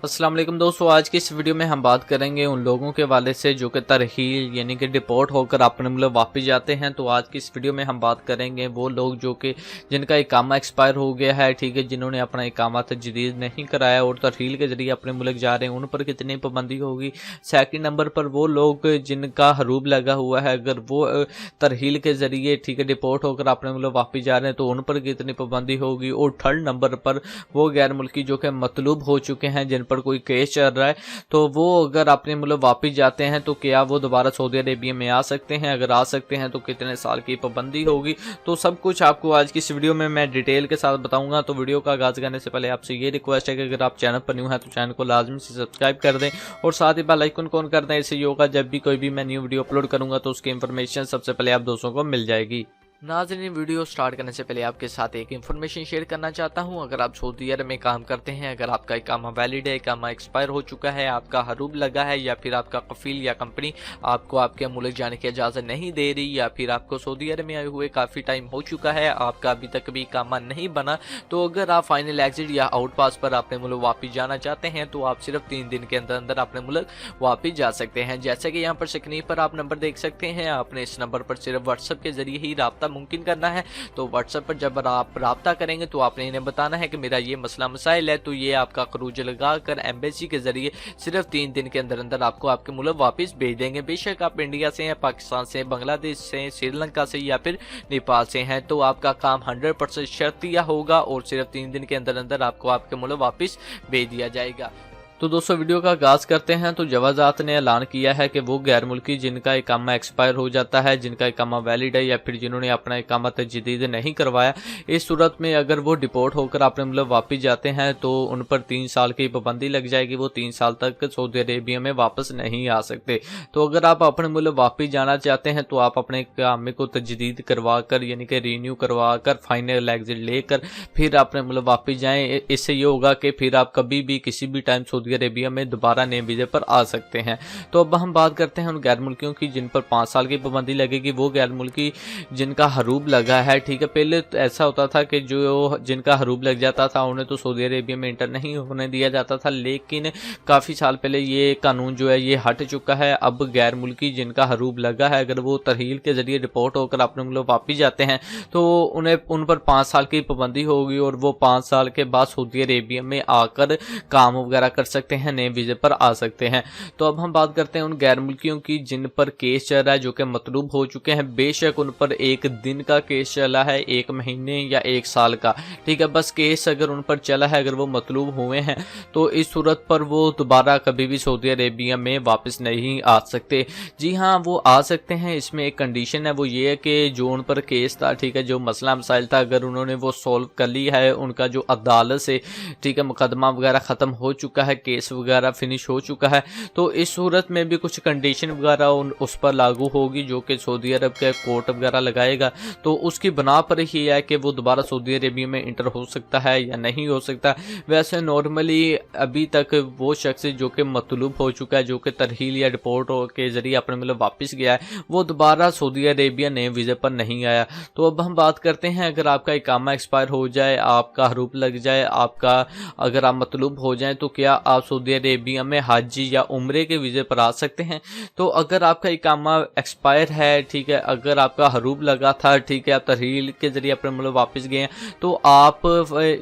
अस्सलाम वालेकुम दोस्तों, आज की इस वीडियो में हम बात करेंगे उन लोगों के वाले से जो कि तरहील यानी कि डिपोर्ट होकर अपने मुल्क वापस जाते हैं। तो आज की इस वीडियो में हम बात करेंगे वो लोग जो कि जिनका इकामा एक्सपायर हो गया है, ठीक है, जिन्होंने अपना इकामा तजदीद नहीं कराया और तरहील के जरिए अपने मुल्क जा रहे हैं, उन पर कितनी पाबंदी होगी। सेकंड नंबर पर वो लोग जिनका हरूब लगा हुआ है, अगर वो तरहील के जरिए ठीक है डिपोर्ट होकर अपने मुल्क वापस जा रहे हैं तो उन पर कितनी पाबंदी होगी। और थर्ड नंबर पर वो गैर मुल्की जो कि मतलूब हो चुके हैं, जिन पर कोई केस चल रहा है, तो वो अगर अपने मुल्क वापस जाते हैं तो क्या वो दोबारा सऊदी अरेबिया में आ सकते हैं? अगर आ सकते हैं तो कितने साल की पाबंदी होगी। तो सब कुछ आपको आज की इस वीडियो में मैं डिटेल के साथ बताऊंगा। तो वीडियो का आगाज करने से पहले आपसे ये रिक्वेस्ट है कि अगर आप चैनल पर न्यू हैं तो चैनल को लाजमी से सब्सक्राइब कर दें और साथ ही बेल आइकन को ऑन कर दें। इससे ये होगा जब भी कोई भी मैं न्यू वीडियो अपलोड करूंगा तो उसकी इंफॉर्मेशन सबसे पहले आप दोस्तों को मिल जाएगी। नाज़रीन, वीडियो स्टार्ट करने से पहले आपके साथ एक इन्फॉर्मेशन शेयर करना चाहता हूं। अगर आप सऊदी अरब में काम करते हैं, अगर आपका इकामा वैलिड है, इकामा एक्सपायर हो चुका है, आपका हरूब लगा है, या फिर आपका कफील या कंपनी आपको आपके मुल्क जाने की इजाज़त नहीं दे रही, या फिर आपको सऊदी अरब में आए हुए काफ़ी टाइम हो चुका है, आपका अभी तक भी इकामा नहीं बना, तो अगर आप फाइनल एग्जिट या आउट पास पर अपने मुल्क वापस जाना चाहते हैं तो आप सिर्फ 3 दिन के अंदर अंदर अपने मुल्क वापस जा सकते हैं। जैसे कि यहाँ पर स्क्रीन पर आप नंबर देख सकते हैं, आपने इस नंबर पर सिर्फ व्हाट्सएप के जरिए ही रब्ता मुमकिन करना है। तो व्हाट्सएप पर जब आप राब्ता करेंगे तो आपने इन्हें बताना है कि मेरा ये मसला मसाइल है, तो ये आपका खरूज लगाकर एम्बेसी के जरिए सिर्फ 3 दिन के अंदर अंदर आपको आपके मुल्क वापस भेज देंगे। बेशक आप इंडिया से हैं, पाकिस्तान से, बांग्लादेश से, श्रीलंका से या फिर नेपाल से हैं, तो आपका काम 100% शर्तिया होगा और सिर्फ 3 दिन के अंदर अंदर आपको आपके मुल्क वापस भेज दिया जाएगा। तो दोस्तों वीडियो का आगाज करते हैं। तो जवाजात ने ऐलान किया है कि वो गैर मुल्की जिनका इकामा एक्सपायर हो जाता है, जिनका इकामा वैलिड है, या फिर जिन्होंने अपना इकामा तजदीद नहीं करवाया, इस सूरत में अगर वो डिपोर्ट होकर अपने मुल्क वापस जाते हैं तो उन पर 3 साल की पाबंदी लग जाएगी। वो 3 साल तक सऊदी अरेबिया में वापस नहीं आ सकते। तो अगर आप अपने मुल्क वापस जाना चाहते हैं तो आप अपने इकामे को तजदीद करवा कर यानी कि रीन्यू करवा कर फाइनल एग्जिट लेकर फिर अपने मुल्क वापस जाएं। इससे ये होगा कि फिर आप कभी भी किसी भी टाइम सऊदी अरेबिया में दोबारा नए वीजे पर आ सकते हैं। तो अब हम बात करते हैं उन गैर मुल्कियों की जिन पर 5 साल की पाबंदी लगेगी। वो गैर मुल्की जिनका हरूब लगा है, ठीक है, पहले तो ऐसा होता था कि जो जिनका हरूब लग जाता था उन्हें तो सऊदी अरेबिया में इंटर नहीं होने दिया जाता था, लेकिन काफ़ी साल पहले ये कानून जो है ये हट चुका है। अब गैर मुल्की जिनका हरूब लगा है, अगर वो तरहील के जरिए रिपोर्ट होकर अपने मुल्क वापस जाते हैं तो उन्हें उन पर 5 साल की पाबंदी होगी और वो 5 साल के बाद सऊदी अरेबिया में आकर काम वगैरह कर सकते हैं, नए वीजे पर आ सकते हैं। तो अब हम बात करते हैं उन गैर मुल्कियों की जिन पर केस चल रहा है, जो कि मतलूब हो चुके हैं। बेशक उन पर 1 दिन का केस चला है, 1 महीने या 1 साल का, ठीक है, बस केस अगर उन पर चला है, अगर वो मतलूब हुए हैं तो इस सूरत पर वो दोबारा कभी भी सऊदी अरेबिया में वापस नहीं आ सकते। जी हाँ, वो आ सकते हैं, इसमें एक कंडीशन है, वो ये है कि जो उन पर केस था, ठीक है, जो मसला मसाइल था, अगर उन्होंने वो सॉल्व कर लिया है, उनका जो अदालत से ठीक है मुकदमा वगैरह ख़त्म हो चुका है, केस वगैरह फिनिश हो चुका है, तो इस सूरत में भी कुछ कंडीशन वगैरह उस पर लागू होगी जो कि सऊदी अरब के कोर्ट वगैरह लगाएगा। तो उसकी बना पर ही है कि वो दोबारा सऊदी अरेबिया में इंटर हो सकता है या नहीं हो सकता। वैसे नॉर्मली अभी तक वो शख्स जो कि मतलूब हो चुका है, जो कि तरहील या डिपोर्ट के जरिए अपने मुल्क वापस गया है, वो दोबारा सऊदी अरेबिया नए वीज़े पर नहीं आया। तो अब हम बात करते हैं, अगर आपका इकामा एक्सपायर हो जाए, आपका हरूब लग जाए, आपका अगर आप मतलूब हो जाए, तो क्या आप सऊदी अरेबिया में हाजी या उम्रे के वीज़े पर आ सकते हैं? तो अगर आपका इकामा एक्सपायर है, ठीक है, अगर आपका हरूब लगा था, ठीक है, आप तरहील के जरिए अपने मुल्क वापस गए हैं, तो आप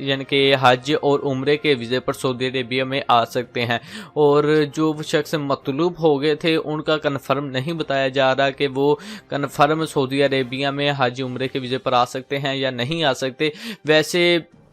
यानी कि हज और उम्रे के वीज़े पर सऊदी अरेबिया में आ सकते हैं। और जो शख्स मतलूब हो गए थे उनका कन्फर्म नहीं बताया जा रहा कि वो कन्फर्म सऊदी अरेबिया में हज उम्रे के वीज़े पर आ सकते हैं या नहीं आ सकते। वैसे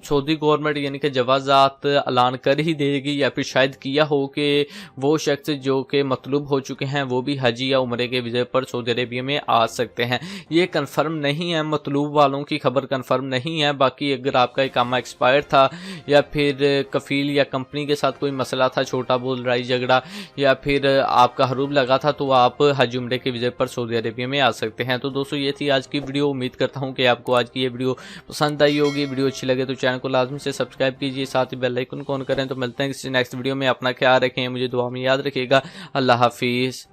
सऊदी गवर्नमेंट यानी कि जवाजात ऐलान कर ही देगी या फिर शायद किया हो कि वो शख्स जो कि मतलूब हो चुके हैं वो भी हजी या उम्रे के वीज़े पर सऊदी अरेबिया में आ सकते हैं। ये कंफर्म नहीं है, मतलूब वालों की खबर कंफर्म नहीं है। बाकी अगर आपका इकामा एक्सपायर था या फिर कफील या कंपनी के साथ कोई मसला था, छोटा बहुत लड़ाई झगड़ा, या फिर आपका हरूब लगा था, तो आप हज उम्रे के वीज़े पर सऊदी अरेबिया में आ सकते हैं। तो दोस्तों ये थी आज की वीडियो। उम्मीद करता हूँ कि आपको आज की ये वीडियो पसंद आई होगी। वीडियो अच्छी लगे तो चैनल को लाजमी से सब्सक्राइब कीजिए, साथ ही बेल आइकन को ऑन करें। तो मिलते हैं किसी नेक्स्ट वीडियो में। अपना ख्याल रखें, मुझे दुआ में याद रखिएगा। अल्लाह हाफिज़।